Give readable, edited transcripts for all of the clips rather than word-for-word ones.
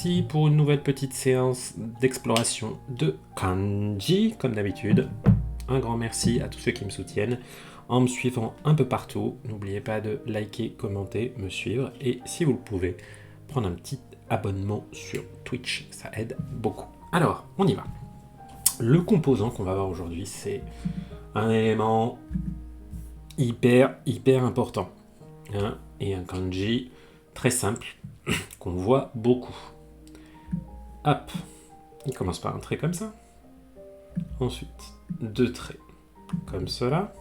Ici pour une nouvelle petite séance d'exploration de kanji, comme d'habitude. Un grand merci à tous ceux qui me soutiennent en me suivant un peu partout. N'oubliez pas de liker, commenter, me suivre et si vous le pouvez, prendre un petit abonnement sur Twitch, ça aide beaucoup. Alors, on y va. Le composant qu'on va voir aujourd'hui, c'est un élément hyper important, hein, et un kanji très simple qu'on voit beaucoup. Hop, il commence par un trait comme ça. Ensuite, deux traits comme cela.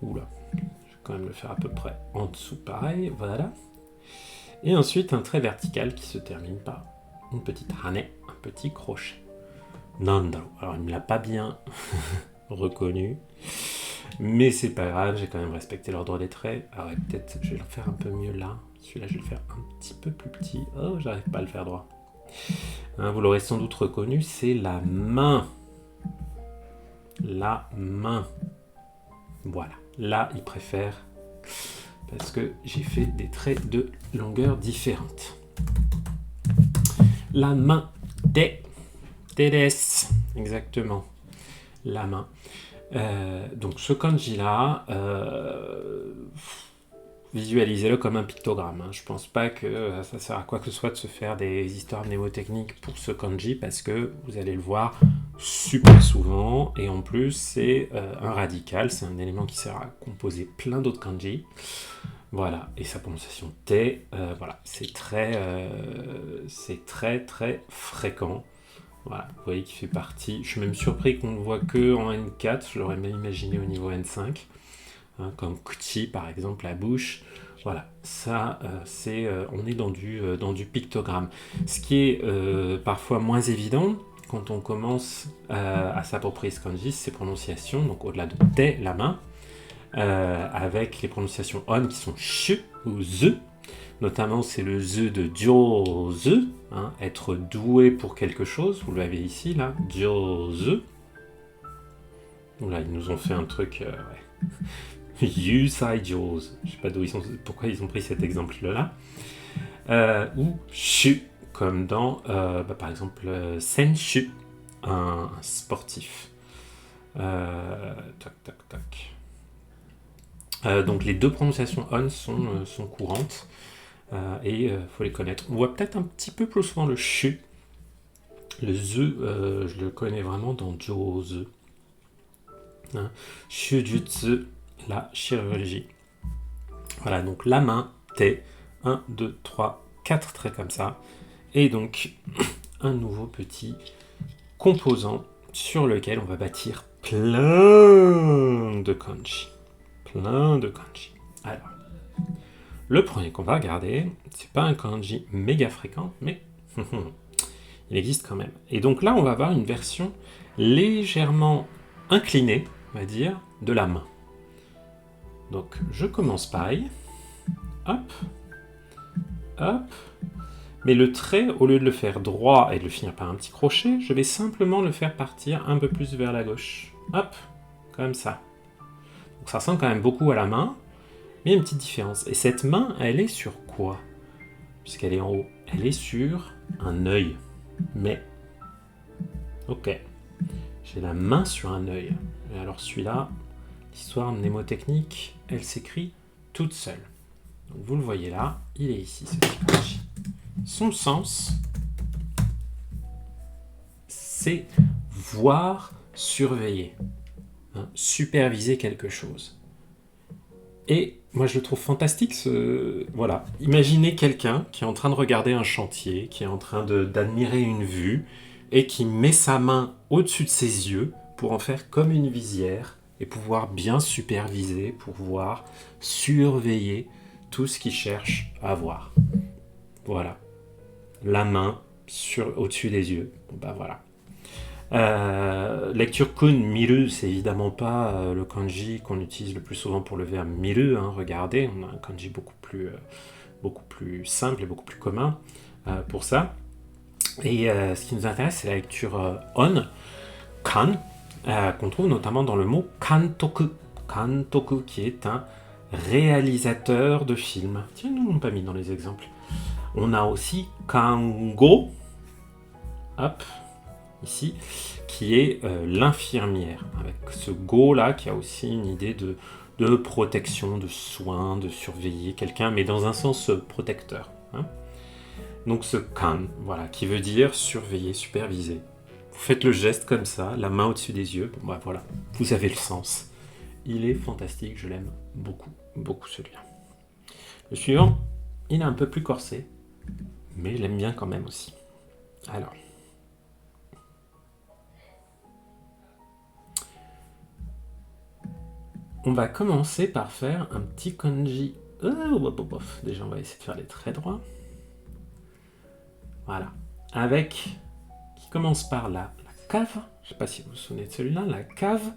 Oula, je vais quand même le faire à peu près en dessous, pareil, voilà. Et ensuite, un trait vertical qui se termine par une petite hane, un petit crochet. Nandaro. Alors, il ne me l'a pas bien reconnu, mais c'est pas grave, j'ai quand même respecté l'ordre des traits. Alors, peut-être, je vais le faire un peu mieux là. Celui-là, je vais le faire un petit peu plus petit. Oh, j'arrive pas à le faire droit. Hein, vous l'aurez sans doute reconnu, c'est la main. La main. Voilà. Là, il préfère parce que j'ai fait des traits de longueur différentes. La main. Tedes. Exactement. La main. Donc ce kanji-là, visualisez-le comme un pictogramme. Hein. Je pense pas que ça sert à quoi que ce soit de se faire des histoires mnémotechniques pour ce kanji parce que vous allez le voir super souvent et en plus c'est un radical, c'est un élément qui sert à composer plein d'autres kanji. Voilà, et sa prononciation T, voilà, c'est très fréquent. Voilà, vous voyez qu'il fait partie. Je suis même surpris qu'on ne le voit que en N4, je l'aurais même imaginé au niveau N5. Hein, comme Kuchi par exemple, la bouche. Voilà, ça, on est dans du pictogramme. Ce qui est parfois moins évident quand on commence à s'approprier ce kanji, c'est ses prononciations, donc au-delà de te, la main, avec les prononciations on qui sont shu ou ze. Notamment, c'est le ze de jozu, hein, être doué pour quelque chose. Vous l'avez ici, là, jozu. Là, ils nous ont fait un truc, ouais. Yusai Jozu. Je sais pas pourquoi ils ont pris cet exemple-là. Ou shu, comme dans, par exemple, senshu, un sportif. Donc les deux prononciations on sont courantes et faut les connaître. On voit peut-être un petit peu plus souvent le shu. Le ze, je le connais vraiment dans jozu. Hein. Shujutsu, la chirurgie. Voilà, donc la main, T, 1, 2, 3, 4 traits comme ça. Et donc, un nouveau petit composant sur lequel on va bâtir plein de kanji. Plein de kanji. Alors, le premier qu'on va regarder, c'est pas un kanji méga fréquent, mais il existe quand même. Et donc là, on va avoir une version légèrement inclinée, on va dire, de la main. Donc, je commence pareil. Hop. Hop. Mais le trait, au lieu de le faire droit et de le finir par un petit crochet, je vais simplement le faire partir un peu plus vers la gauche. Hop. Comme ça. Donc ça ressemble quand même beaucoup à la main, mais il y a une petite différence. Et cette main, elle est sur quoi? Puisqu'elle est en haut. Elle est sur un œil. Mais, ok. J'ai la main sur un œil. Et alors celui-là, l'histoire mnémotechnique, elle s'écrit toute seule. Donc vous le voyez là, il est ici, ce petit kanji. Son sens, c'est voir, surveiller, hein, superviser quelque chose. Et moi je le trouve fantastique, voilà. Imaginez quelqu'un qui est en train de regarder un chantier, qui est en train d'admirer une vue, et qui met sa main au-dessus de ses yeux pour en faire comme une visière, et pouvoir bien superviser, pouvoir surveiller tout ce qu'il cherche à voir. Voilà. La main au-dessus des yeux. Bon, bah voilà. Lecture kun, miru, c'est évidemment pas le kanji qu'on utilise le plus souvent pour le verbe miru. Hein, regardez, on a un kanji beaucoup plus simple et beaucoup plus commun pour ça. Et ce qui nous intéresse, c'est la lecture on, kan, qu'on trouve notamment dans le mot kantoku. Kantoku, qui est un réalisateur de films. Tiens, ils ne l'ont pas mis dans les exemples. On a aussi kango, hop, ici, qui est l'infirmière, avec ce go là qui a aussi une idée de protection, de soin, de surveiller quelqu'un, mais dans un sens protecteur. Hein. Donc ce kan, voilà, qui veut dire surveiller, superviser. Vous faites le geste comme ça, la main au-dessus des yeux, bon, bah, voilà, vous avez le sens. Il est fantastique, je l'aime beaucoup, beaucoup celui-là. Le suivant, il est un peu plus corsé, mais je l'aime bien quand même aussi. Alors. On va commencer par faire un petit kanji. Déjà, on va essayer de faire les traits droits. Voilà. Avec, qui commence par la cave. Je ne sais pas si vous vous souvenez de celui-là. La cave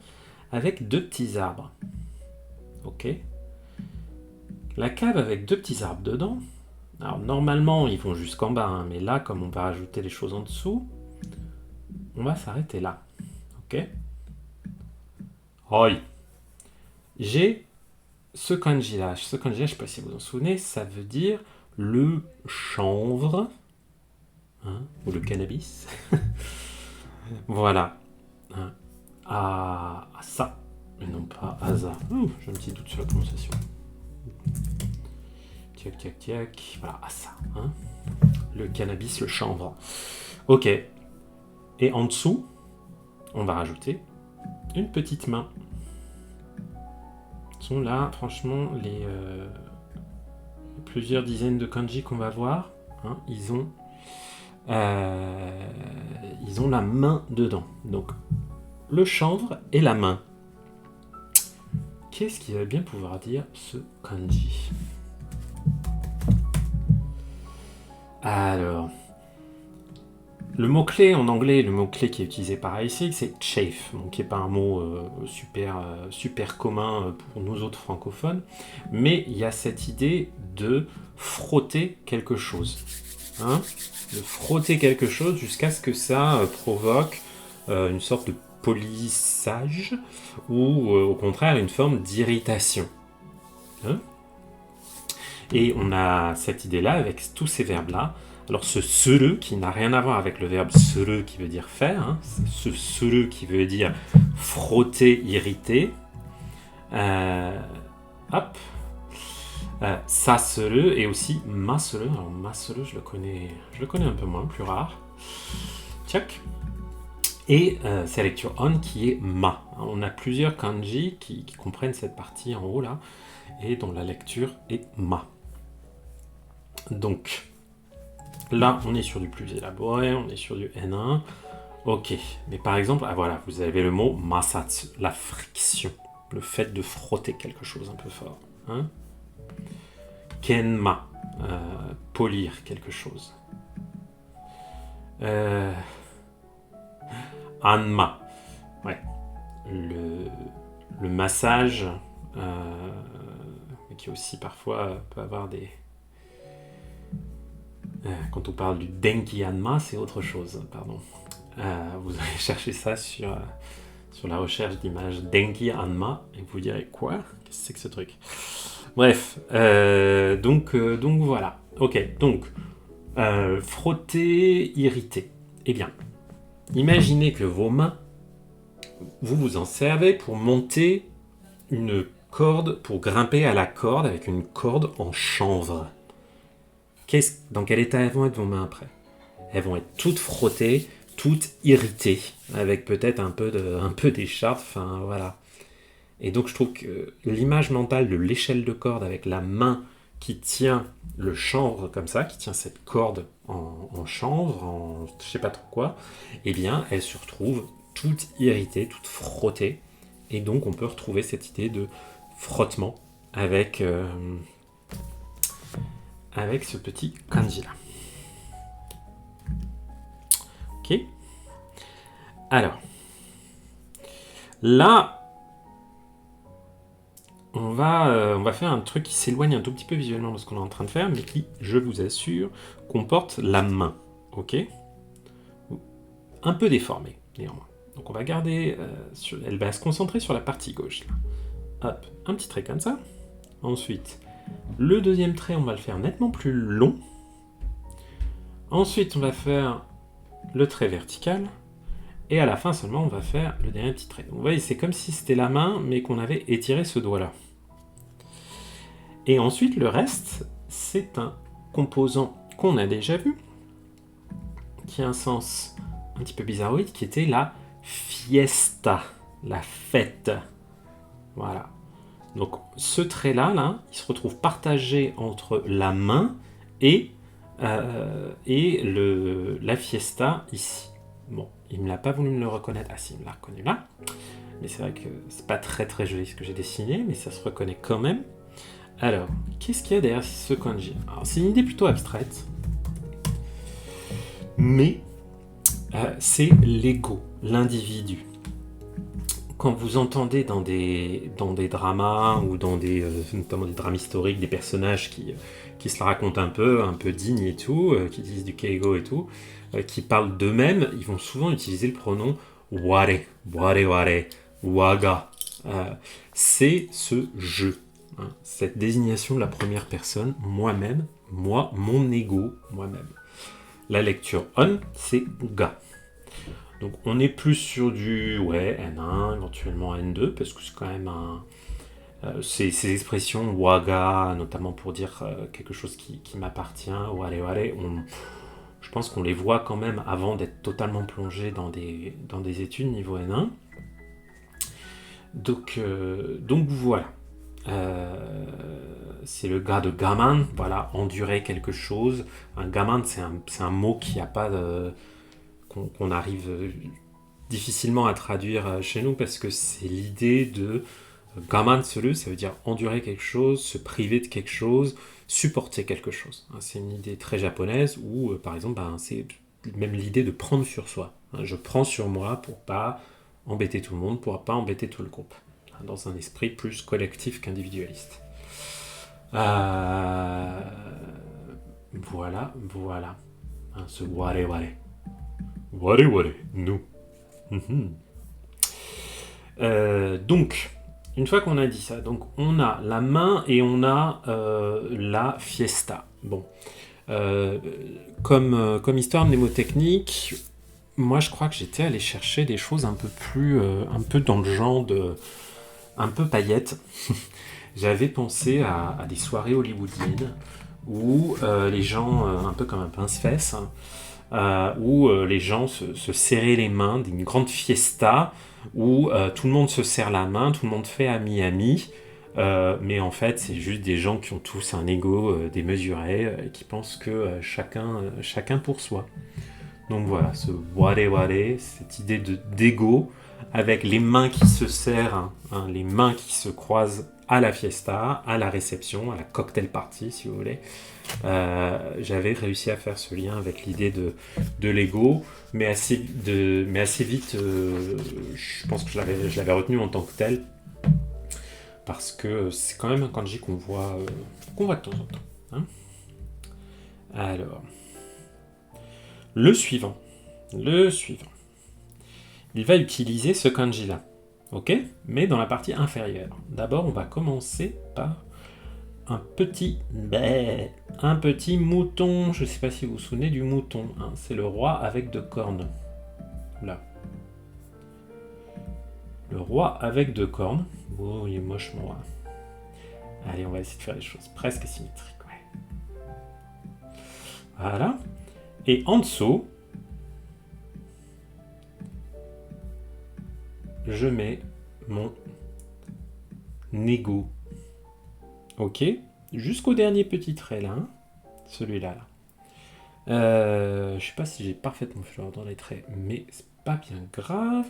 avec 2 petits arbres. Ok. La cave avec 2 petits arbres dedans. Alors, normalement, ils vont jusqu'en bas. Hein, mais là, comme on va rajouter les choses en dessous, on va s'arrêter là. Ok. Hoi. J'ai ce kanji-là, je ne sais pas si vous vous en souvenez, ça veut dire le chanvre, hein, ou le cannabis. Voilà. Hein. À ça, et non pas à ça. J'ai un petit doute sur la prononciation. Tiac, tiac, tiac. Voilà, à ça. Hein. Le cannabis, le chanvre. Ok. Et en dessous, on va rajouter une petite main. Sont là, franchement, les plusieurs dizaines de kanji qu'on va voir, hein, ils ont la main dedans. Donc, le chanvre et la main. Qu'est-ce qui va bien pouvoir dire ce kanji? Alors, le mot-clé en anglais, le mot-clé qui est utilisé par ici, c'est chafe, donc qui n'est pas un mot super commun pour nous autres francophones, mais il y a cette idée de frotter quelque chose. Hein, de frotter quelque chose jusqu'à ce que ça provoque une sorte de polissage ou au contraire une forme d'irritation. Hein. Et on a cette idée-là avec tous ces verbes-là. Alors ce suru qui n'a rien à voir avec le verbe suru qui veut dire faire, hein, c'est ce suru qui veut dire frotter, irriter. Hop. Sa suru et aussi ma suru. Alors ma suru, je le connais un peu moins, plus rare. Tchac. Et c'est la lecture on qui est ma. On a plusieurs kanji qui comprennent cette partie en haut là et dont la lecture est ma. Donc là, on est sur du plus élaboré, on est sur du N1. Ok, mais par exemple, voilà, vous avez le mot masatsu, la friction, le fait de frotter quelque chose un peu fort. Hein. Kenma, polir quelque chose. Anma, ouais, le massage, qui aussi parfois peut avoir des... quand on parle du Denki Anma, c'est autre chose, pardon. Vous allez chercher ça sur la recherche d'images Denki Anma et vous direz quoi? Qu'est-ce que c'est que ce truc? Bref, donc voilà. Ok, donc frotter, irriter. Eh bien, imaginez que vos mains, vous vous en servez pour monter une corde, pour grimper à la corde avec une corde en chanvre. Dans quel état elles vont être vos mains après? Elles vont être toutes frottées, toutes irritées, avec peut-être un peu d'écharpe, enfin voilà. Et donc je trouve que l'image mentale de l'échelle de corde avec la main qui tient le chanvre comme ça, qui tient cette corde en chanvre, en je sais pas trop quoi, eh bien elle se retrouve toute irritée, toute frottée. Et donc on peut retrouver cette idée de frottement avec ce petit kanji là. Ok. Alors, là, on va faire un truc qui s'éloigne un tout petit peu visuellement de ce qu'on est en train de faire, mais qui, je vous assure, comporte la main. Ok. Un peu déformée, néanmoins. Donc on va garder... elle va se concentrer sur la partie gauche. Là. Hop, un petit trait comme ça. Ensuite, le deuxième trait, on va le faire nettement plus long. Ensuite, on va faire le trait vertical. Et à la fin seulement, on va faire le dernier petit trait. Donc, vous voyez, c'est comme si c'était la main, mais qu'on avait étiré ce doigt-là. Et ensuite, le reste, c'est un composant qu'on a déjà vu, qui a un sens un petit peu bizarroïde, qui était la fiesta, la fête. Voilà. Donc, ce trait-là, il se retrouve partagé entre la main et la fiesta ici. Bon, il ne me l'a pas voulu me le reconnaître. Ah si, il me l'a reconnu là. Mais c'est vrai que c'est pas très très joli ce que j'ai dessiné, mais ça se reconnaît quand même. Alors, qu'est-ce qu'il y a derrière ce kanji? Alors, c'est une idée plutôt abstraite, mais c'est l'ego, l'individu. Quand vous entendez dans des dramas ou dans notamment des drames historiques, des personnages qui se la racontent un peu dignes et tout, qui disent du keigo et tout, qui parlent d'eux-mêmes, ils vont souvent utiliser le pronom ware, ware, waga. C'est ce je. Cette désignation de la première personne, moi-même, moi, mon ego, moi-même. La lecture on, c'est ga. Donc on est plus sur du N1, éventuellement N2, parce que c'est quand même ces expressions waga, notamment pour dire quelque chose qui m'appartient, ware, je pense qu'on les voit quand même avant d'être totalement plongé dans des études niveau N1. Donc voilà. C'est le gars de gaman, voilà, endurer quelque chose. Un gaman, c'est un mot qui a pas qu'on arrive difficilement à traduire chez nous parce que c'est l'idée de gaman suru, ça veut dire endurer quelque chose, se priver de quelque chose, supporter quelque chose. C'est une idée très japonaise où, par exemple, c'est même l'idée de prendre sur soi. Je prends sur moi pour pas embêter tout le monde, pour pas embêter tout le groupe. Dans un esprit plus collectif qu'individualiste. Voilà. Ce ware. Ware, nous. Donc, une fois qu'on a dit ça, donc on a la main et on a la fiesta. Bon. Comme histoire mnémotechnique, moi je crois que j'étais allé chercher des choses un peu dans le genre de un peu paillettes. J'avais pensé à des soirées hollywoodiennes où les gens, un peu comme un pince-fesse, où les gens se serraient les mains, d'une grande fiesta, où tout le monde se serre la main, tout le monde fait ami-ami, mais en fait c'est juste des gens qui ont tous un ego démesuré, qui pensent que chacun pour soi. Donc voilà, ce ware, cette idée d'ego, avec les mains qui se serrent, les mains qui se croisent à la fiesta, à la réception, à la cocktail party si vous voulez. J'avais réussi à faire ce lien avec l'idée de l'ego, mais assez vite, je pense que je l'avais retenu en tant que tel, parce que c'est quand même un kanji qu'on voit de temps en temps. Alors, le suivant. Il va utiliser ce kanji-là, ok? Mais dans la partie inférieure. D'abord, on va commencer par un petit mouton. Je ne sais pas si vous vous souvenez du mouton. C'est le roi avec 2 cornes. Là. Le roi avec 2 cornes. Oh, il est moche, mon roi. Allez, on va essayer de faire des choses presque symétriques. Ouais. Voilà. Et en dessous, je mets mon ego. Ok, jusqu'au dernier petit trait là, celui-là. Je sais pas si j'ai parfaitement fait l'ordre dans les traits, mais c'est pas bien grave.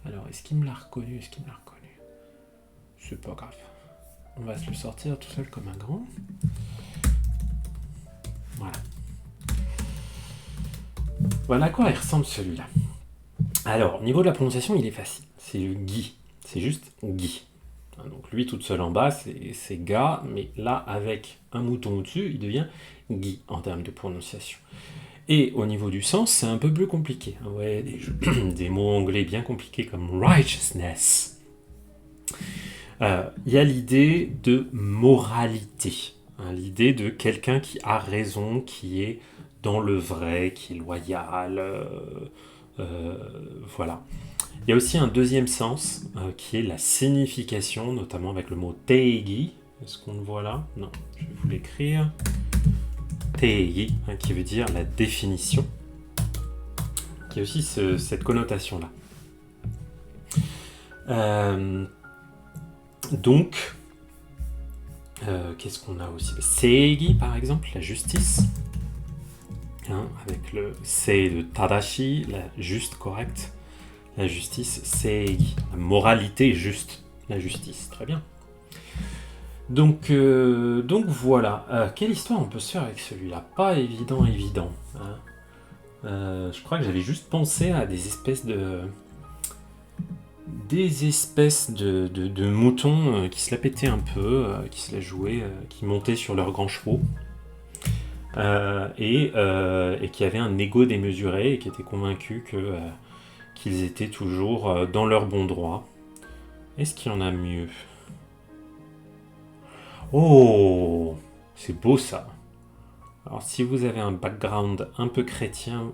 Alors, est-ce qu'il me l'a reconnu? C'est pas grave. On va se le sortir tout seul comme un grand. Voilà. Voilà à quoi il ressemble celui-là. Alors, au niveau de la prononciation, il est facile. C'est le Guy. C'est juste Guy. Donc lui, toute seule en bas, c'est Ga, mais là, avec un mouton au-dessus, il devient Guy en termes de prononciation. Et au niveau du sens, c'est un peu plus compliqué. Ouais, des mots anglais bien compliqués comme righteousness. Il y a l'idée de moralité. L'idée de quelqu'un qui a raison, qui est dans le vrai, qui est loyal. Voilà. Il y a aussi un deuxième sens qui est la signification, notamment avec le mot teigi. Est-ce qu'on le voit là? Non, je vais vous l'écrire. Teigi, qui veut dire la définition, qui a aussi cette connotation-là. Donc, qu'est-ce qu'on a aussi? Seigi, par exemple, la justice. Avec le sei de tadashi, la juste, correcte. La justice, seigi, la moralité juste, la justice. Très bien. Donc voilà. Quelle histoire on peut se faire avec celui-là? Pas évident. Je crois que j'avais juste pensé à des espèces de moutons qui se la pétaient un peu, qui se la jouaient, qui montaient sur leurs grands chevaux, et qui avaient un ego démesuré et qui étaient convaincus qu'ils étaient toujours dans leur bon droit. Est-ce qu'il y en a mieux? Oh, c'est beau ça. Alors si vous avez un background un peu chrétien,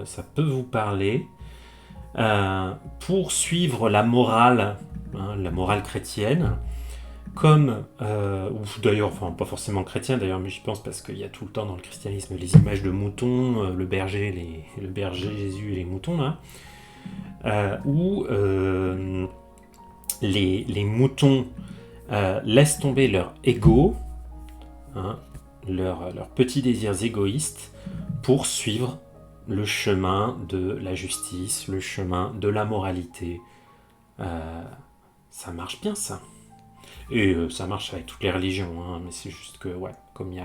ça peut vous parler. Pour suivre la morale chrétienne, comme, ou d'ailleurs, enfin pas forcément chrétien d'ailleurs, mais j'y pense parce qu'il y a tout le temps dans le christianisme les images de moutons, le berger Jésus et les moutons là, où les moutons laissent tomber leur ego, leurs petits désirs égoïstes, pour suivre le chemin de la justice, le chemin de la moralité. Ça marche bien ça. Et ça marche avec toutes les religions, mais c'est juste que, ouais, comme il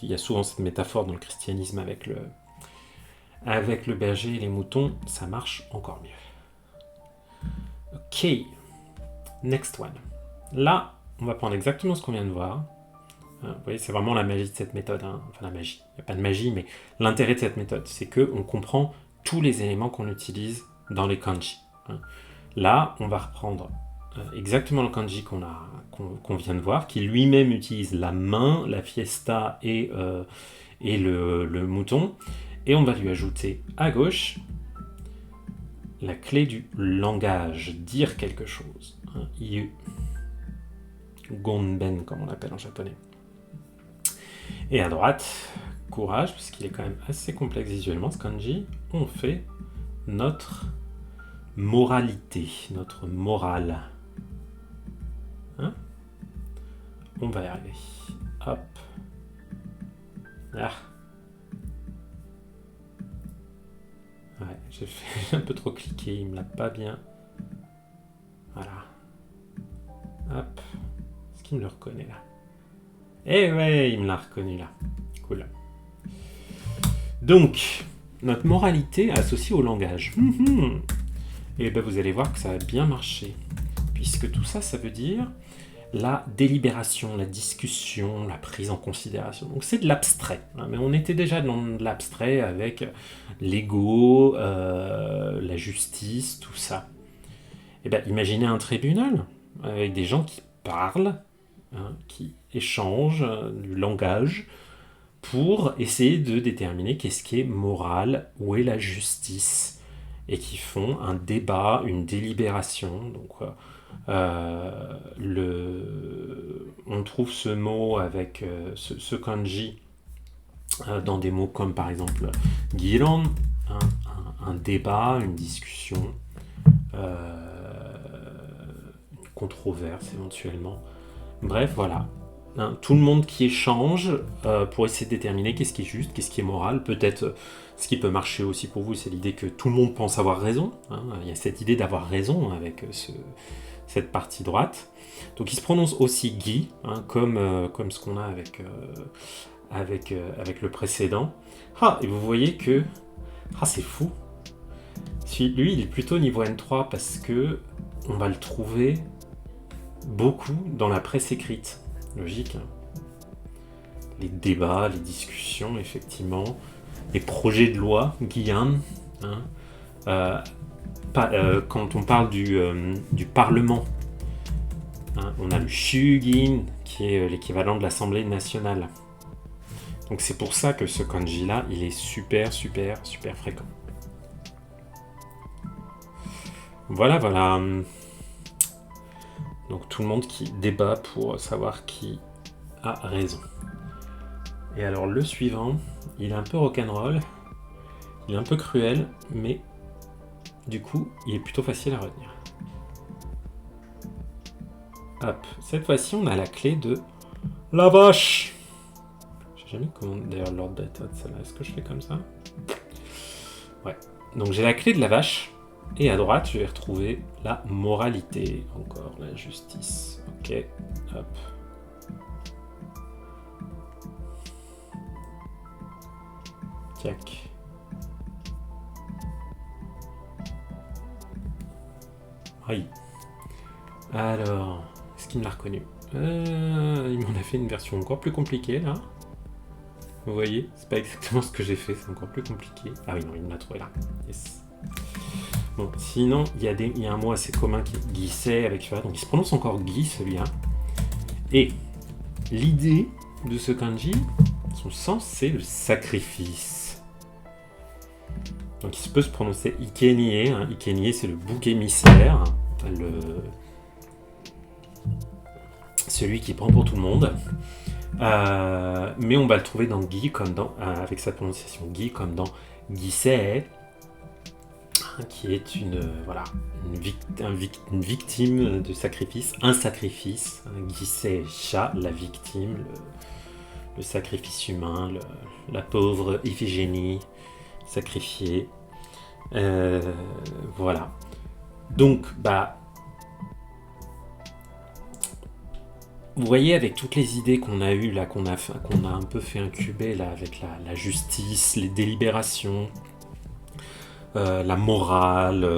y a souvent cette métaphore dans le christianisme avec le berger et les moutons, ça marche encore mieux. Ok, next one. Là, on va prendre exactement ce qu'on vient de voir. Vous voyez, c'est vraiment la magie de cette méthode. Enfin, la magie. Il n'y a pas de magie, mais l'intérêt de cette méthode, c'est qu'on comprend tous les éléments qu'on utilise dans les kanji. Là, on va reprendre exactement le kanji qu'on vient de voir, qui lui-même utilise la main, la fiesta et le mouton. Et on va lui ajouter à gauche la clé du langage, dire quelque chose. Iu. Gonben, comme on l'appelle en japonais. Et à droite, courage, puisqu'il est quand même assez complexe visuellement, ce kanji, on fait notre moralité, notre morale. On va y arriver. Hop. Ah. Ouais, j'ai un peu trop cliqué, il me l'a pas bien. Voilà. Hop. Est-ce qu'il me le reconnaît là? Eh ouais, il me l'a reconnu là. Cool. Donc, notre moralité associée au langage. Et ben vous allez voir que ça va bien marcher. Puisque tout ça, ça veut dire la délibération, la discussion, la prise en considération. Donc c'est de l'abstrait. Mais on était déjà dans de l'abstrait avec l'ego, la justice, tout ça. Et ben imaginez un tribunal avec des gens qui parlent, qui échangent du langage pour essayer de déterminer qu'est-ce qui est moral, où est la justice, et qui font un débat, une délibération. Donc on trouve ce mot avec ce kanji dans des mots comme par exemple giron, un débat, une discussion, une controverse éventuellement. Bref, voilà. Tout le monde qui échange pour essayer de déterminer qu'est-ce qui est juste, qu'est-ce qui est moral. Peut-être ce qui peut marcher aussi pour vous, c'est l'idée que tout le monde pense avoir raison. Il y a cette idée d'avoir raison avec cette partie droite. Donc il se prononce aussi Gi, comme ce qu'on a avec le précédent. Et vous voyez que... c'est fou. Lui, il est plutôt niveau N3 parce que on va le trouver beaucoup dans la presse écrite. Logique. Les débats, les discussions, effectivement. Les projets de loi, Guillaume. Quand on parle du Parlement, on a le Shugin, qui est l'équivalent de l'Assemblée nationale. Donc c'est pour ça que ce kanji-là, il est super fréquent. Voilà. Donc tout le monde qui débat pour savoir qui a raison. Et alors le suivant, il est un peu rock'n'roll, il est un peu cruel, mais du coup, il est plutôt facile à retenir. Hop, cette fois-ci, on a la clé de la vache. J'ai jamais commandé d'ailleurs l'ordre d'état de celle-là. Est-ce que je fais comme ça? Ouais. Donc j'ai la clé de la vache. Et à droite, je vais retrouver la moralité. Encore la justice. Ok. Hop. Tac. Oui. Alors, est-ce qu'il me l'a reconnu? Il m'en a fait une version encore plus compliquée là. Vous voyez, c'est pas exactement ce que j'ai fait, c'est encore plus compliqué. Ah oui, non, il me l'a trouvé là. Yes. Bon, sinon, il y a un mot assez commun qui est Guisset avec ça, donc il se prononce encore Guy celui-là. Et l'idée de ce kanji, son sens, c'est le sacrifice. Donc il peut se prononcer Ikenie. Hein. Ikenie, c'est le bouc émissaire, celui qui prend pour tout le monde. Mais on va le trouver dans Guy, comme dans, avec sa prononciation Guy, comme dans Guisset, qui est une victime de sacrifice, un sacrifice. Guisset, chat, la victime, le sacrifice humain, la pauvre Iphigénie sacrifiée. Voilà. Donc, vous voyez, avec toutes les idées qu'on a eues là, qu'on a un peu fait incuber là, avec la justice, les délibérations, la morale,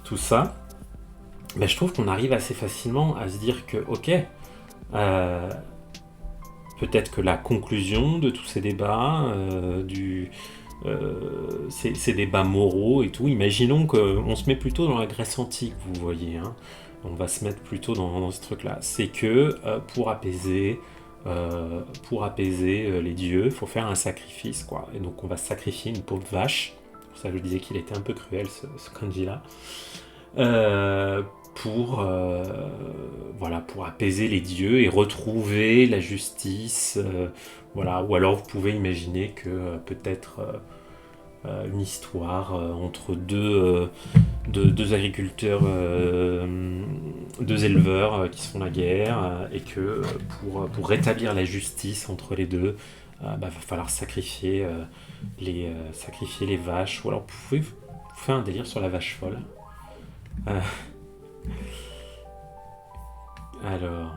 tout ça, je trouve qu'on arrive assez facilement à se dire que, ok, peut-être que la conclusion de tous ces débats, ces débats moraux et tout, imaginons qu'on se met plutôt dans la Grèce antique, vous voyez, hein. On va se mettre plutôt dans ce truc-là. C'est que pour apaiser les dieux, il faut faire un sacrifice, quoi. Et donc on va sacrifier une pauvre vache. Pour ça, je disais qu'il était un peu cruel, ce kanji-là. Pour apaiser les dieux et retrouver la justice. Voilà. Ou alors vous pouvez imaginer que peut-être une histoire entre deux agriculteurs, deux éleveurs qui se font la guerre, et que pour rétablir la justice entre les deux, va falloir sacrifier les vaches. Ou alors vous pouvez faire un délire sur la vache folle. Alors,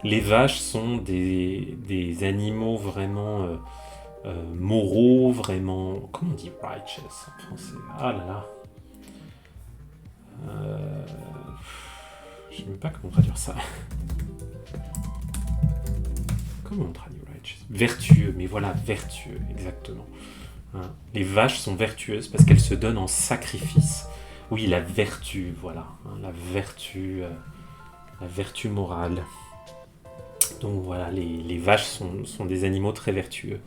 les vaches sont des animaux vraiment moraux, vraiment... Comment on dit righteous en français? Ah là là. Je ne sais même pas comment traduire ça. Comment on traduit righteous? Vertueux, mais voilà, vertueux, exactement. Hein. Les vaches sont vertueuses parce qu'elles se donnent en sacrifice. Oui, la vertu, voilà. Hein, la vertu morale. Donc voilà, les vaches sont des animaux très vertueux.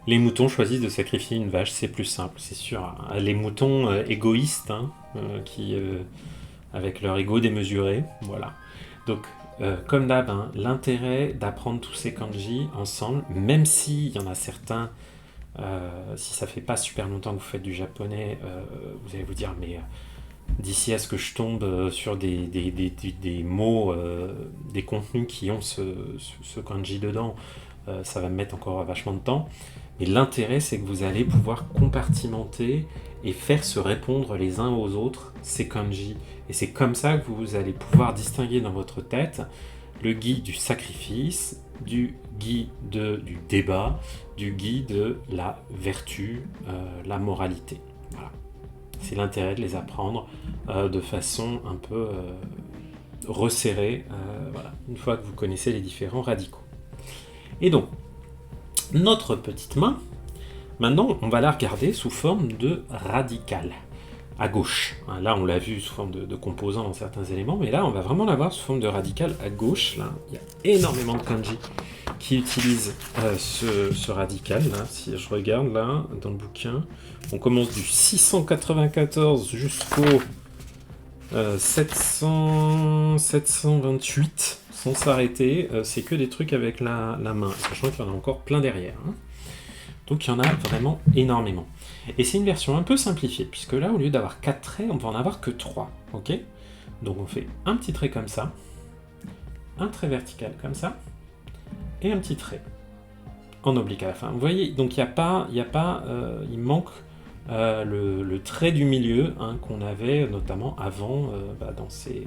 Les moutons choisissent de sacrifier une vache, c'est plus simple, c'est sûr. Hein. Les moutons égoïstes, hein, qui, avec leur ego démesuré, voilà. Donc, comme d'hab, hein, l'intérêt d'apprendre tous ces kanji ensemble, même s'il y en a certains, si ça fait pas super longtemps que vous faites du japonais, vous allez vous dire, mais d'ici à ce que je tombe sur des mots, des contenus qui ont ce kanji dedans, ça va me mettre encore vachement de temps. Mais l'intérêt, c'est que vous allez pouvoir compartimenter et faire se répondre les uns aux autres ces kanji. Et c'est comme ça que vous allez pouvoir distinguer dans votre tête le gi du sacrifice, du gi du débat, du gi de la vertu, la moralité. Voilà. C'est l'intérêt de les apprendre de façon un peu resserrée, voilà, une fois que vous connaissez les différents radicaux. Et donc, notre petite main, maintenant, on va la regarder sous forme de radicale. à gauche. Là, on l'a vu sous forme de composant dans certains éléments, mais là, on va vraiment l'avoir sous forme de radical à gauche. Là, il y a énormément de kanji qui utilisent ce radical. Là, si je regarde là dans le bouquin, on commence du 694 jusqu'au 728 sans s'arrêter. C'est que des trucs avec la main, sachant qu'il y en a encore plein derrière. Donc il y en a vraiment énormément. Et c'est une version un peu simplifiée, puisque là, au lieu d'avoir 4 traits, on va en avoir que 3. Ok ? Donc on fait un petit trait comme ça, un trait vertical comme ça, et un petit trait en oblique à la fin. Vous voyez, donc il manque le trait du milieu qu'on avait notamment avant dans ces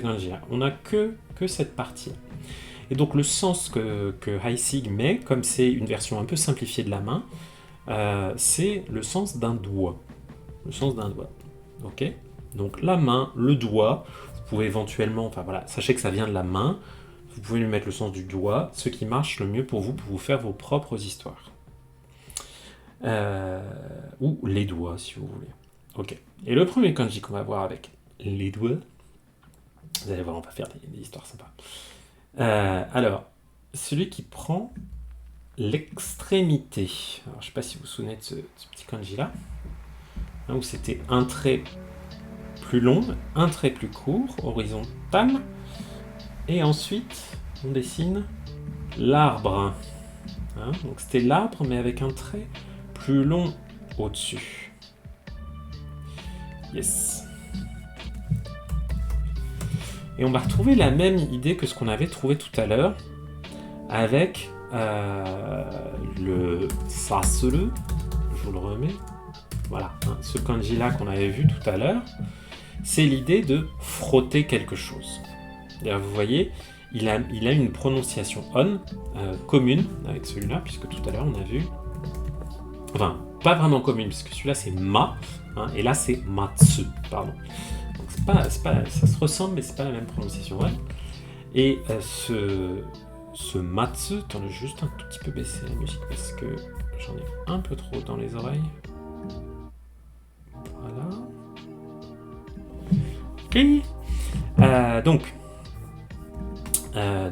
kanji. On n'a que cette partie. Et donc le sens que Heisig met, comme c'est une version un peu simplifiée de la main, c'est le sens d'un doigt. Le sens d'un doigt. Ok ? Donc la main, le doigt, vous pouvez éventuellement, sachez que ça vient de la main, vous pouvez lui mettre le sens du doigt, ce qui marche le mieux pour vous faire vos propres histoires. Ou les doigts, si vous voulez. Ok. Et le premier kanji qu'on va voir avec les doigts, vous allez voir, on va faire des histoires sympas. Alors, celui qui prend l'extrémité. Alors, je ne sais pas si vous vous souvenez de ce petit kanji-là, où c'était un trait plus long, un trait plus court, horizontal, et ensuite, on dessine l'arbre. Donc, c'était l'arbre, mais avec un trait plus long au-dessus. Yes. Et on va retrouver la même idée que ce qu'on avait trouvé tout à l'heure avec le sasuru. Je vous le remets. Voilà, ce kanji-là qu'on avait vu tout à l'heure, c'est l'idée de frotter quelque chose. D'ailleurs, vous voyez, il a une prononciation on commune avec celui-là, puisque tout à l'heure on a vu... Enfin, pas vraiment commune, puisque celui-là c'est ma, et là c'est matsu, pardon. Donc ça se ressemble, mais c'est pas la même prononciation. Ouais. Et ce matsu, attendez, juste un tout petit peu baisser la musique, parce que j'en ai un peu trop dans les oreilles. Voilà. Ok.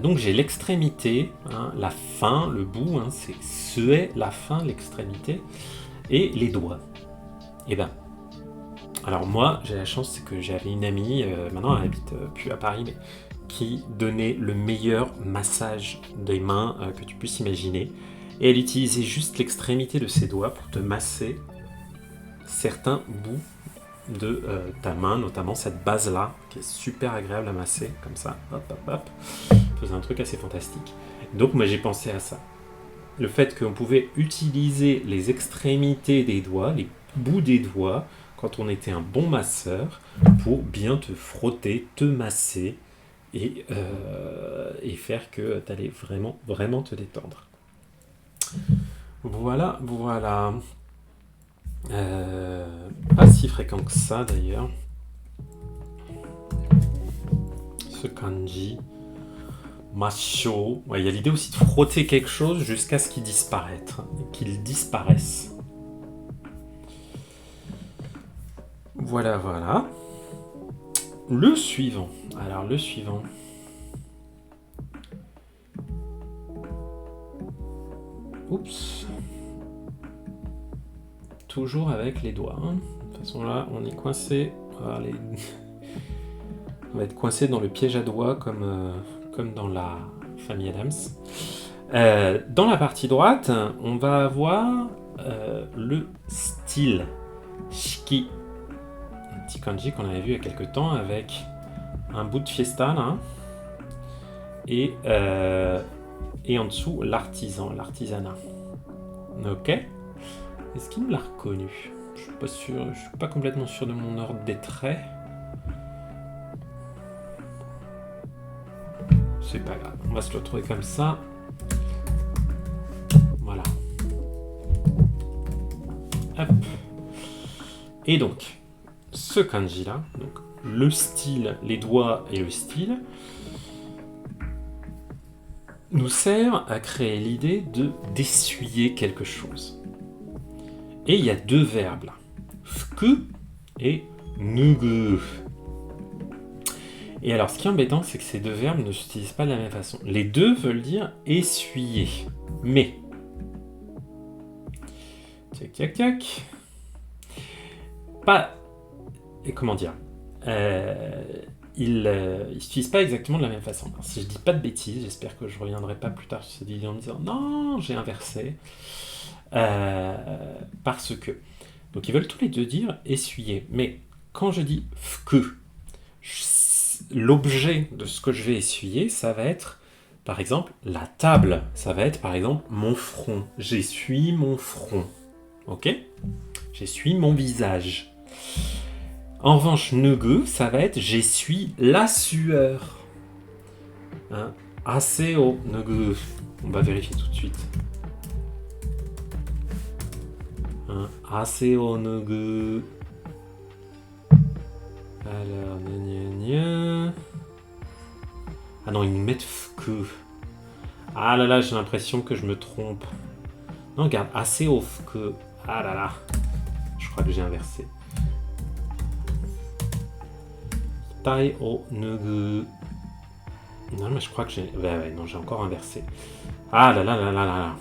Donc j'ai l'extrémité, la fin, le bout, c'est ce est la fin, l'extrémité, et les doigts. Et ben, alors moi j'ai la chance, c'est que j'avais une amie, maintenant elle habite plus à Paris, mais qui donnait le meilleur massage des mains que tu puisses imaginer, et elle utilisait juste l'extrémité de ses doigts pour te masser certains bouts de ta main, notamment cette base là qui est super agréable à masser comme ça, hop hop hop, faisait un truc assez fantastique. Donc moi j'ai pensé à ça, le fait qu'on pouvait utiliser les extrémités des doigts, les bouts des doigts, quand on était un bon masseur, pour bien te frotter, te masser et faire que tu allais vraiment vraiment te détendre. Voilà. Pas si fréquent que ça d'ailleurs, ce kanji Masho. Il y a l'idée aussi de frotter quelque chose jusqu'à ce qu'il disparaisse. Voilà. Le suivant. Oups. Toujours avec les doigts. De toute façon là, on est coincé. On va être coincé dans le piège à doigts comme dans la famille Adams. Dans la partie droite, on va avoir le style shiki. Un petit kanji qu'on avait vu il y a quelques temps avec un bout de fiesta là. Et en dessous, l'artisanat. Ok. Est-ce qu'il me l'a reconnu ? Je suis pas sûr, je suis pas complètement sûr de mon ordre des traits. C'est pas grave, on va se le retrouver comme ça. Voilà. Hop. Et donc, ce kanji là, donc le style, les doigts et le style, nous sert à créer l'idée d'essuyer quelque chose. Et il y a deux verbes là. Fuku et nugu. Et alors, ce qui est embêtant, c'est que ces deux verbes ne s'utilisent pas de la même façon. Les deux veulent dire essuyer, mais... Tac, tac, tac. Pas... Et comment dire ils ne s'utilisent pas exactement de la même façon. Alors, si je dis pas de bêtises, j'espère que je reviendrai pas plus tard sur cette vidéo en me disant non, j'ai inversé. Parce que... Donc ils veulent tous les deux dire essuyer. Mais quand je dis fuku, l'objet de ce que je vais essuyer, ça va être, par exemple, la table. Ça va être, par exemple, mon front. J'essuie mon front. Ok ? J'essuie mon visage. En revanche, nugu, ça va être j'essuie la sueur. Hein ? Aseo nugu. On va vérifier tout de suite. Hein ? Aseo nugu. Alors, gna. Ah non, ils nous mettent fuku. Ah là là, j'ai l'impression que je me trompe. Non, regarde, aseo fuku. Ah là là. Je crois que j'ai inversé. Tai o nugu. Non, mais je crois que j'ai... Ouais, non, j'ai encore inversé. Ah là là là là là.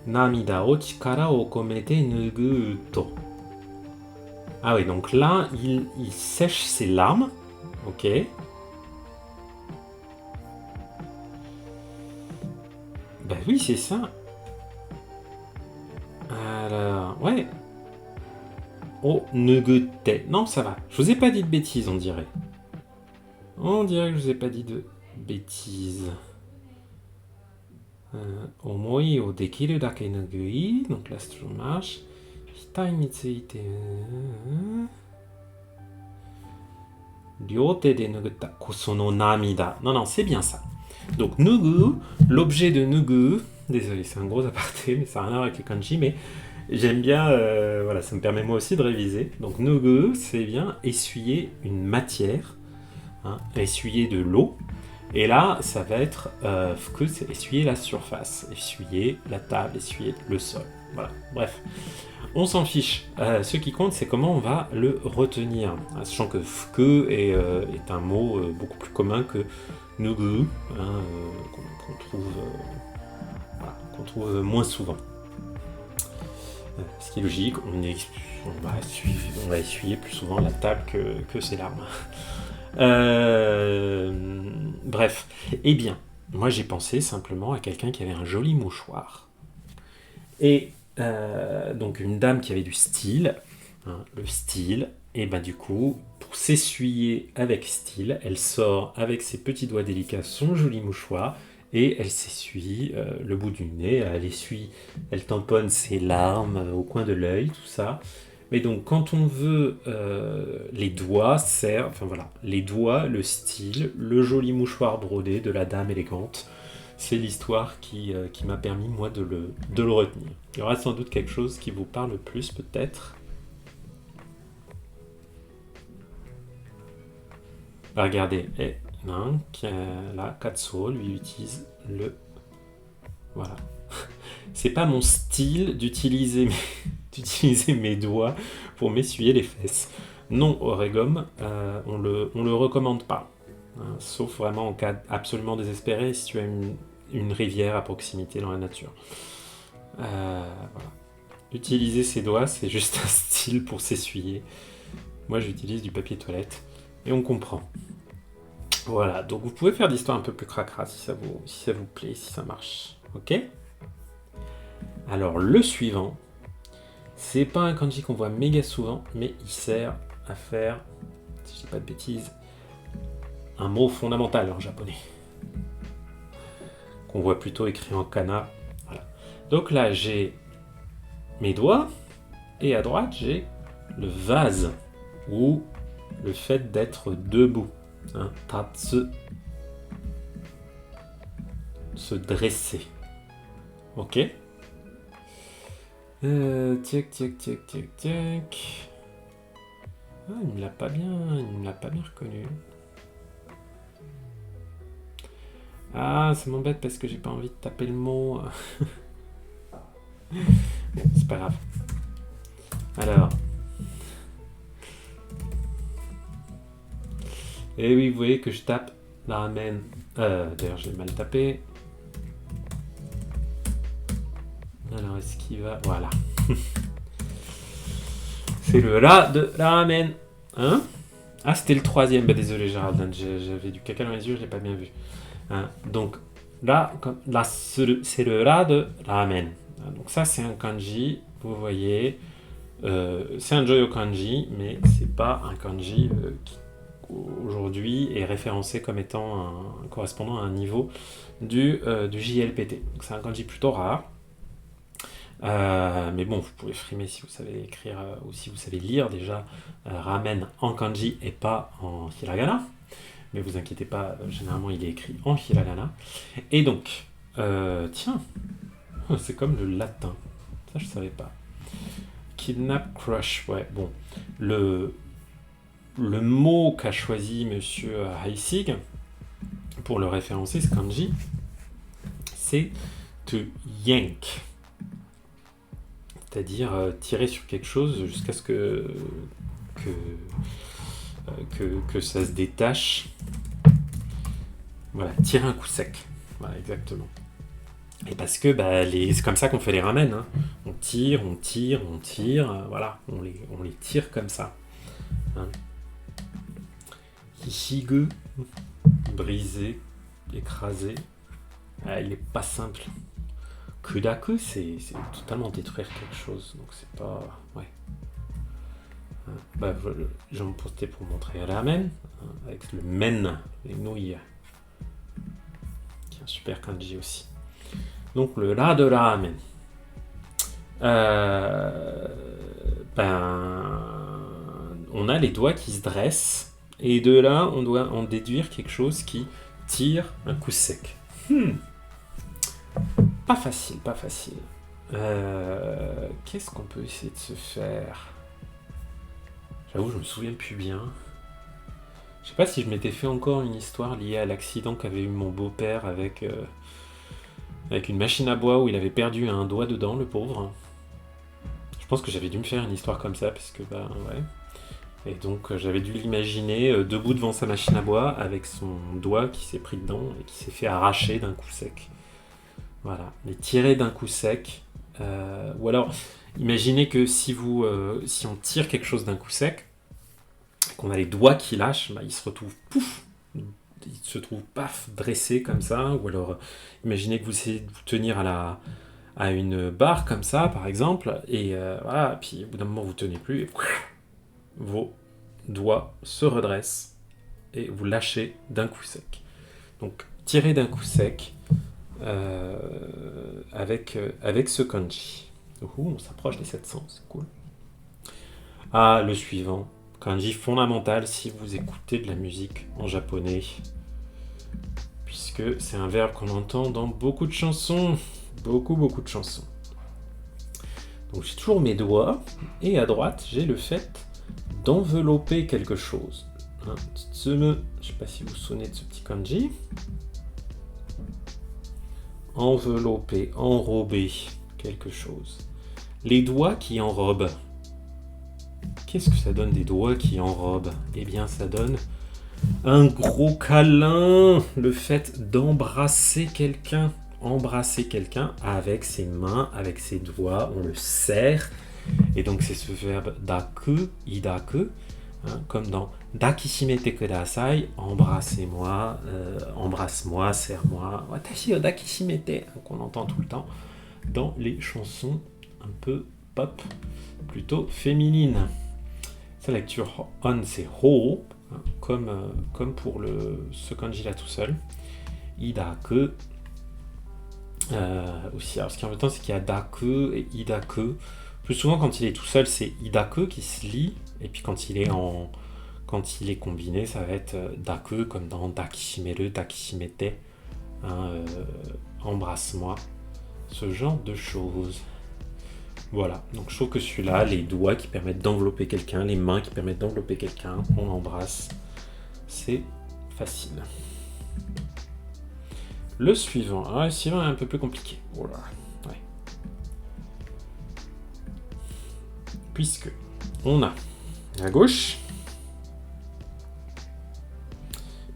Namida o chikara o komete nugu to. Ah oui, donc là, il sèche ses larmes. Ok. Bah oui, c'est ça. Alors, ouais. Oh, nugute. Non, ça va. Je vous ai pas dit de bêtises, on dirait. On dirait que je vous ai pas dit de bêtises. Omoi o dekiru dake nugui. Donc là, c'est toujours marche. Hitai ni tsuite. Ryote de nugutta kosono namida. Non, non, c'est bien ça. Donc, nugu, l'objet de nugu. Désolé, c'est un gros aparté, mais ça n'a rien à voir avec les kanji, mais j'aime bien, voilà, ça me permet moi aussi de réviser. Donc, nugu, c'est bien essuyer une matière, hein, essuyer de l'eau. Et là, ça va être fuku, c'est essuyer la surface, essuyer la table, essuyer le sol. Voilà, bref. On s'en fiche. Ce qui compte, c'est comment on va le retenir. Sachant que fuku est un mot beaucoup plus commun que nugu, hein, qu'on trouve moins souvent. Ce qui est logique, on va essuyer plus souvent la table que ses larmes. Bref. Eh bien, moi j'ai pensé simplement à quelqu'un qui avait un joli mouchoir. Et donc une dame qui avait du style, hein, le style, et ben du coup, pour s'essuyer avec style, elle sort avec ses petits doigts délicats son joli mouchoir et elle s'essuie le bout du nez, elle tamponne ses larmes au coin de l'œil, tout ça. Mais donc quand on veut les doigts, les doigts, le style, le joli mouchoir brodé de la dame élégante, c'est l'histoire qui m'a permis moi de le retenir. Il y aura sans doute quelque chose qui vous parle plus peut-être. Bah, regardez, là, Katsuo lui utilise le... Voilà. C'est pas mon style d'utiliser mes doigts pour m'essuyer les fesses. Non, Oregum, on le recommande pas. Hein, sauf vraiment en cas absolument désespéré, si tu as une rivière à proximité dans la nature. Voilà. Utiliser ses doigts, c'est juste un style pour s'essuyer. Moi, j'utilise du papier toilette. Et on comprend. Voilà, donc vous pouvez faire d'histoires un peu plus cracra si ça vous plaît, si ça marche. Ok ? Alors, le suivant, c'est pas un kanji qu'on voit méga souvent, mais il sert à faire, si je dis pas de bêtises, un mot fondamental en japonais. Qu'on voit plutôt écrit en kana. Voilà. Donc là, j'ai mes doigts, et à droite, j'ai le vase, ou le fait d'être debout. Hein, tatsu. Se dresser. Ok ? Tiac. Ah, il me l'a pas bien reconnu. Ah, ça m'embête parce que j'ai pas envie de taper le mot. Bon, c'est pas grave. Alors. Et oui, vous voyez que je tape ramen. D'ailleurs, j'ai mal tapé. Alors, est-ce qu'il va... Voilà. C'est le ra de ramen. Hein? Ah, c'était le troisième. Bah, désolé, Gérald. J'avais du caca dans les yeux, je l'ai pas bien vu. Hein? Donc, là, c'est le ra de ramen. Donc ça, c'est un kanji. Vous voyez... c'est un Joyo kanji, mais c'est pas un kanji qui aujourd'hui est référencé comme étant correspondant à un niveau du JLPT. Donc c'est un kanji plutôt rare. Mais bon, vous pouvez frimer si vous savez écrire ou si vous savez lire déjà ramen en kanji et pas en hiragana. Mais vous inquiétez pas, généralement il est écrit en hiragana. Et donc, tiens, c'est comme le latin. Ça, je savais pas. Kidnap Crush, ouais, bon. Le mot qu'a choisi monsieur Heissig pour le référencer, ce kanji, c'est to yank. C'est-à-dire tirer sur quelque chose jusqu'à ce que ça se détache. Voilà, tirer un coup sec. Voilà, exactement. Et parce que c'est comme ça qu'on fait les ramen. Hein. On tire, voilà, on les tire comme ça. Hein. Hishigu, brisé, écrasé. Ah, il est pas simple. Kudaku, c'est totalement détruire quelque chose, donc c'est pas... Ouais. J'en postais pour montrer ramen, avec le men, les nouilles, qui est un super kanji aussi. Donc le ra de ramen. On a les doigts qui se dressent, et de là, on doit en déduire quelque chose qui tire un coup sec. Pas facile, pas facile. Qu'est-ce qu'on peut essayer de se faire? J'avoue, je me souviens plus bien. Je sais pas si je m'étais fait encore une histoire liée à l'accident qu'avait eu mon beau-père avec une machine à bois où il avait perdu un doigt dedans, le pauvre. Je pense que j'avais dû me faire une histoire comme ça, parce que, ouais. Et donc, j'avais dû l'imaginer debout devant sa machine à bois, avec son doigt qui s'est pris dedans et qui s'est fait arracher d'un coup sec. Voilà, mais tirer d'un coup sec. Ou alors, imaginez que si on tire quelque chose d'un coup sec, qu'on a les doigts qui lâchent, il se retrouve paf, dressé comme ça. Ou alors, imaginez que vous essayez de vous tenir à une barre comme ça, par exemple, et voilà, puis au bout d'un moment, vous tenez plus, et vos doigts se redressent, et vous lâchez d'un coup sec. Donc, tirer d'un coup sec, avec ce kanji. On s'approche des 700, c'est cool. Ah, le suivant. Kanji fondamental si vous écoutez de la musique en japonais. Puisque c'est un verbe qu'on entend dans beaucoup de chansons. Beaucoup de chansons. Donc j'ai toujours mes doigts. Et à droite, j'ai le fait d'envelopper quelque chose. Je sais pas si vous vous souvenez de ce petit kanji. Envelopper, enrober quelque chose. Les doigts qui enrobent. Qu'est-ce que ça donne des doigts qui enrobent? Eh bien, ça donne un gros câlin. Le fait d'embrasser quelqu'un. Embrasser quelqu'un avec ses mains, avec ses doigts. On le serre. Et donc, c'est ce verbe daku, idaku. Comme dans dakishimete kudasai, embrassez-moi, embrasse-moi, serre-moi, watashi o dakishimete, qu'on entend tout le temps dans les chansons un peu pop, plutôt féminines. Sa lecture on, c'est ho, comme pour ce kanji là tout seul. Idaku aussi. Alors ce qui est embêtant, c'est qu'il y a daku et idaku. Plus souvent, quand il est tout seul, c'est idaku qui se lit. Et puis quand il est combiné, ça va être daku, comme dans dakishimeru, dakishimete, embrasse-moi, ce genre de choses. Voilà, donc je trouve que celui-là, les doigts qui permettent d'envelopper quelqu'un, les mains qui permettent d'envelopper quelqu'un, on l'embrasse, c'est facile. Le suivant, le suivant est un peu plus compliqué. Voilà. Ouais. puisque on a à gauche,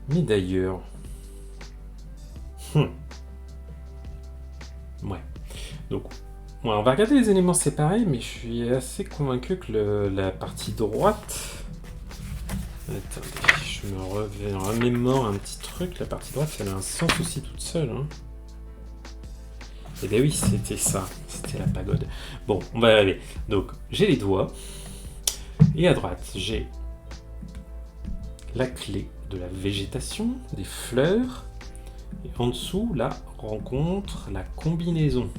mais d'ailleurs, ouais. Donc, ouais, on va regarder les éléments séparés, mais je suis assez convaincu que la partie droite. Attendez, je me remémore un petit truc. La partie droite, elle a un sens aussi toute seule. Hein. Eh bien oui, c'était ça. C'était la pagode. Bon, on va y arriver. Donc, j'ai les doigts. Et à droite, j'ai la clé de la végétation, des fleurs. Et en dessous, la rencontre, la combinaison.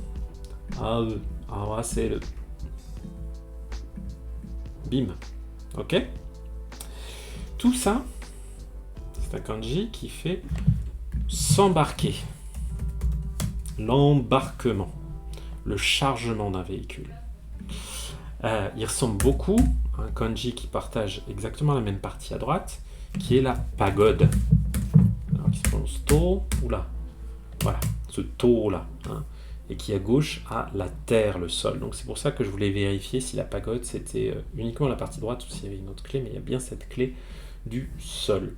C'est le. Bim. Ok. Tout ça, c'est un kanji qui fait s'embarquer. L'embarquement. Le chargement d'un véhicule. Il ressemble beaucoup à un kanji qui partage exactement la même partie à droite, qui est la pagode. Alors, qui se prononce to, oula. Voilà, ce to-là. Hein, et qui à gauche a la terre, le sol. Donc c'est pour ça que je voulais vérifier si la pagode c'était uniquement la partie droite ou s'il y avait une autre clé, mais il y a bien cette clé du sol.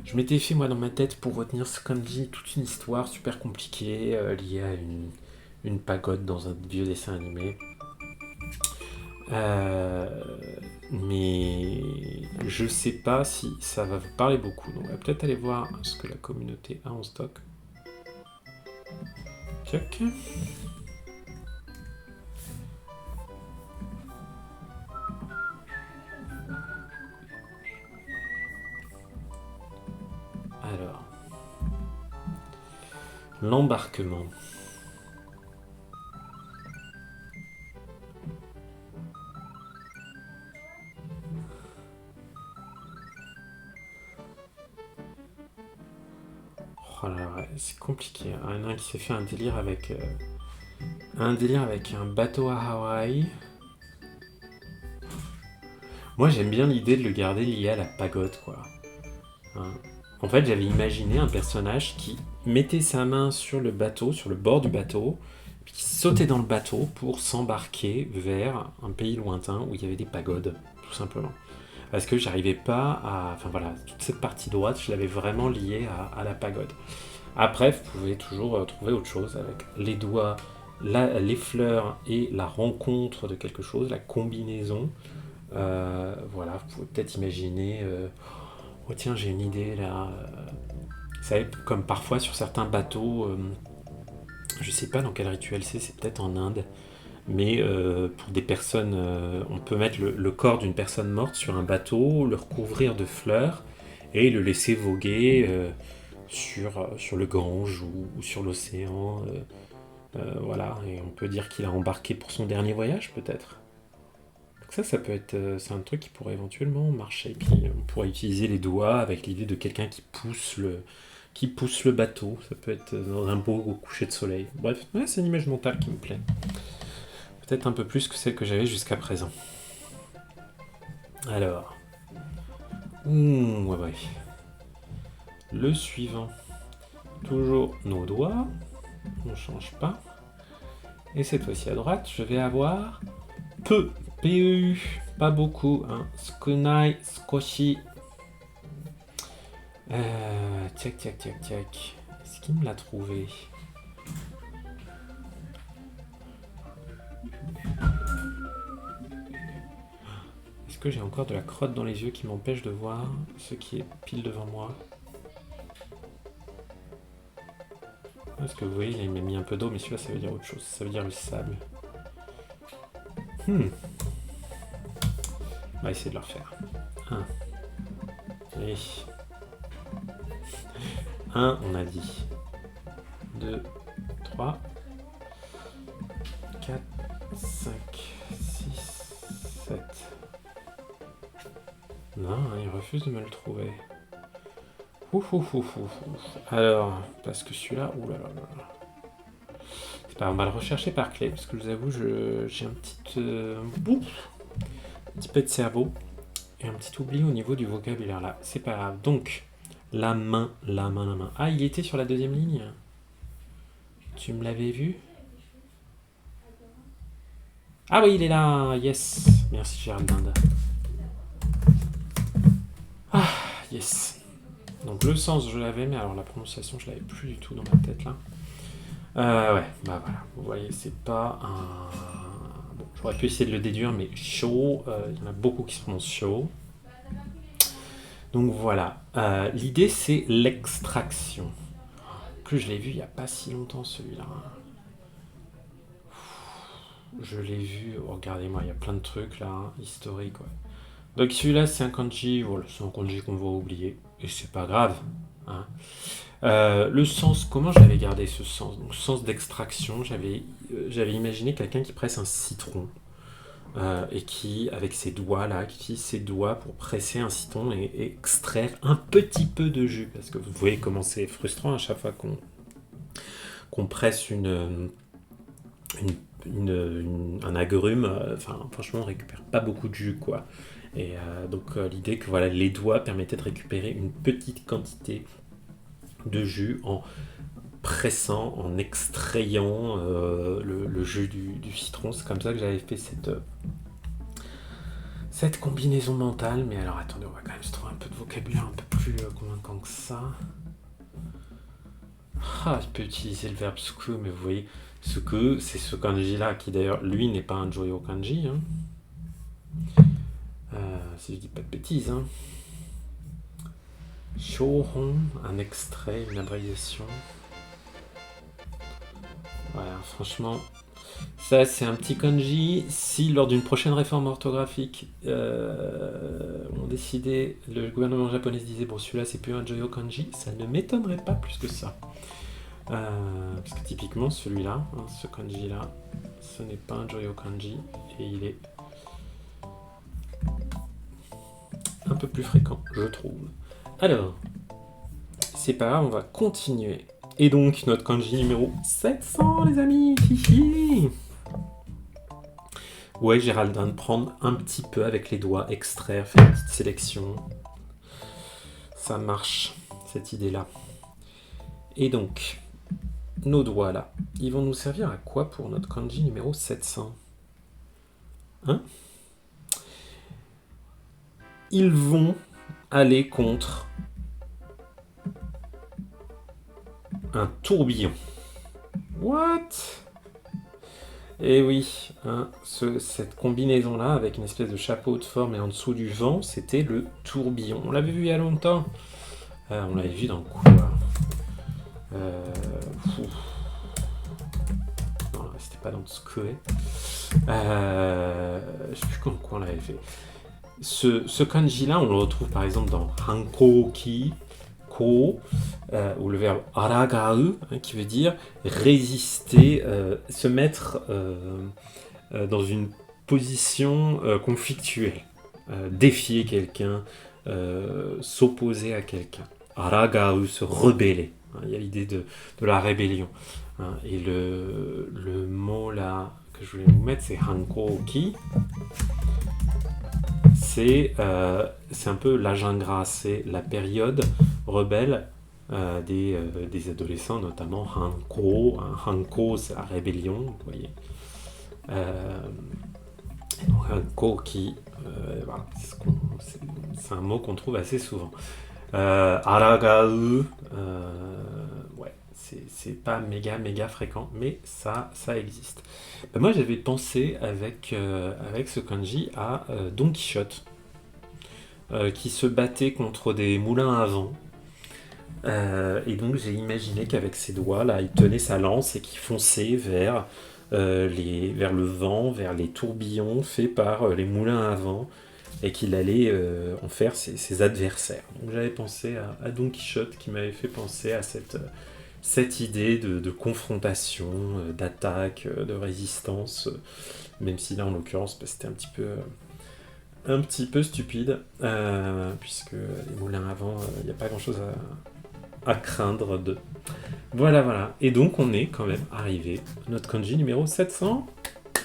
Je m'étais fait moi dans ma tête pour retenir ce kanji toute une histoire super compliquée liée à une pagode dans un vieux dessin animé. Mais je sais pas si ça va vous parler beaucoup. Donc on va peut-être aller voir ce que la communauté a en stock. Check. Alors, l'embarquement. Oh là là, c'est compliqué. Il y en a un qui s'est fait un délire avec un bateau à Hawaï. Moi, j'aime bien l'idée de le garder lié à la pagode, quoi. Hein. En fait, j'avais imaginé un personnage qui mettait sa main sur le bateau, sur le bord du bateau, puis qui sautait dans le bateau pour s'embarquer vers un pays lointain où il y avait des pagodes, tout simplement. Parce que j'arrivais pas à... Enfin voilà, toute cette partie droite, je l'avais vraiment liée à la pagode. Après, vous pouvez toujours trouver autre chose avec les doigts, les fleurs et la rencontre de quelque chose, la combinaison. Voilà, vous pouvez peut-être imaginer... oh tiens, j'ai une idée là. Vous savez, comme parfois sur certains bateaux, je sais pas dans quel rituel c'est peut-être en Inde, mais pour des personnes, on peut mettre le corps d'une personne morte sur un bateau, le recouvrir de fleurs et le laisser voguer sur le Gange ou sur l'océan. Voilà, et on peut dire qu'il a embarqué pour son dernier voyage peut-être. Donc ça peut être, c'est un truc qui pourrait éventuellement marcher. Puis on pourrait utiliser les doigts avec l'idée de quelqu'un qui pousse le bateau. Ça peut être dans un beau coucher de soleil. Bref, ouais, c'est une image mentale qui me plaît. Peut-être un peu plus que celle que j'avais jusqu'à présent. Alors. Ouais. Le suivant. Toujours nos doigts. On ne change pas. Et cette fois-ci à droite, je vais avoir peu. PEU. Pas beaucoup. Hein. Skunai, skoshi. Tiac. Est-ce qu'il me l'a trouvé ? Est-ce que j'ai encore de la crotte dans les yeux qui m'empêche de voir ce qui est pile devant moi ? Est-ce que vous voyez, il m'a mis un peu d'eau, mais celui-là, ça veut dire autre chose. Ça veut dire le sable. On va essayer de le refaire. 1. Allez. 1, on a dit. 2, 3, 4, 5, 6, 7. Non, il refuse de me le trouver. Alors, parce que celui-là... Ouh là là là. C'est pas, on va le rechercher par clé, parce que je vous avoue, j'ai un petit peu de cerveau et un petit oubli au niveau du vocabulaire là. C'est pas grave. Donc, la main. Ah, il était sur la deuxième ligne. Tu me l'avais vu ? Ah oui, il est là. Yes. Merci Géraldine. Ah, yes. Donc le sens, je l'avais, mais alors la prononciation, je l'avais plus du tout dans ma tête là. Ouais, bah voilà. Vous voyez, c'est pas un... Bon, j'aurais pu essayer de le déduire, mais show, il y en a beaucoup qui se prononcent show. Donc voilà. L'idée, c'est l'extraction. En plus, je l'ai vu il n'y a pas si longtemps celui-là. Je l'ai vu, oh, regardez-moi, il y a plein de trucs là, hein, historiques. Ouais. Donc celui-là, c'est un kanji, voilà, c'est un kanji qu'on va oublier. Et c'est pas grave. Hein. Le sens, comment j'avais gardé ce sens? Donc, sens d'extraction, j'avais imaginé quelqu'un qui presse un citron et qui, avec ses doigts là, qui utilise ses doigts pour presser un citron et extraire un petit peu de jus. Parce que vous voyez comment c'est frustrant à chaque fois qu'on presse un agrume. Enfin, franchement, on récupère pas beaucoup de jus, quoi. Et donc, l'idée que voilà, les doigts permettaient de récupérer une petite quantité de jus en pressant, en extrayant le jus du citron. C'est comme ça que j'avais fait cette combinaison mentale. Mais alors attendez, on va quand même se trouver un peu de vocabulaire un peu plus convaincant que ça. Ah, je peux utiliser le verbe suku, mais vous voyez, suku, c'est ce kanji là qui d'ailleurs lui n'est pas un joyo kanji. Hein. Si je dis pas de bêtises. Hein. Shohon, un extrait, une abréviation. Voilà, franchement, ça c'est un petit kanji. Si lors d'une prochaine réforme orthographique, on décidait, le gouvernement japonais se disait bon celui-là c'est plus un joyo kanji, ça ne m'étonnerait pas plus que ça. Parce que typiquement celui-là, hein, ce kanji là, ce n'est pas un joyo kanji et il est un peu plus fréquent, je trouve. Alors, c'est pas grave, on va continuer. Et donc, notre kanji numéro 700, les amis. Hihi. Ouais, Géraldine, prendre un petit peu avec les doigts, extraire, faire une petite sélection. Ça marche, cette idée-là. Et donc, nos doigts là, ils vont nous servir à quoi pour notre kanji numéro 700 ? Hein ? Ils vont aller contre un tourbillon. What ? Et oui, hein, cette combinaison-là, avec une espèce de chapeau de forme et en dessous du vent, c'était le tourbillon. On l'avait vu il y a longtemps. On l'avait vu dans quoi ? Non, c'était pas dans Tsukué. Je sais plus quoi on l'avait fait. Ce kanji-là, on le retrouve par exemple dans Hankoki, Ko, ou le verbe aragau, hein, qui veut dire résister, se mettre dans une position conflictuelle, défier quelqu'un, s'opposer à quelqu'un. Aragau, se rebeller. Hein, il y a l'idée de la rébellion. Hein, et le mot là que je voulais vous mettre, c'est Hankoki. C'est un peu l'âge ingrat, c'est la période rebelle des adolescents, notamment Hanko. Hein, Hanko, c'est la rébellion, vous voyez. Hanko qui, voilà, c'est un mot qu'on trouve assez souvent. Aragau, ouais, c'est pas méga fréquent, mais ça existe. Ben moi j'avais pensé avec ce kanji à Don Quichotte, qui se battait contre des moulins à vent. Et donc j'ai imaginé qu'avec ses doigts, là, il tenait sa lance et qu'il fonçait vers le vent, vers les tourbillons faits par les moulins à vent, et qu'il allait en faire ses adversaires. Donc j'avais pensé à Don Quichotte qui m'avait fait penser à cette idée de confrontation, d'attaque, de résistance, même si là en l'occurrence c'était un petit peu stupide, puisque les moulins à vent, il n'y a pas grand chose à craindre d'eux. Voilà. Et donc on est quand même arrivé à notre kanji numéro 700.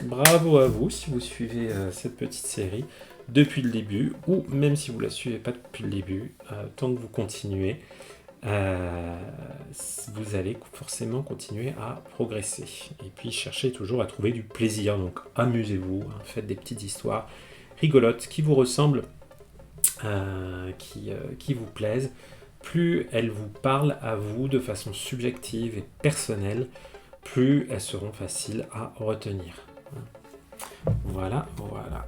Bravo à vous si vous suivez cette petite série depuis le début, ou même si vous ne la suivez pas depuis le début, tant que vous continuez, vous allez forcément continuer à progresser. Et puis cherchez toujours à trouver du plaisir, donc amusez-vous, hein, faites des petites histoires, rigolotes, qui vous ressemblent, qui vous plaisent, plus elles vous parlent à vous de façon subjective et personnelle, plus elles seront faciles à retenir. Voilà, voilà.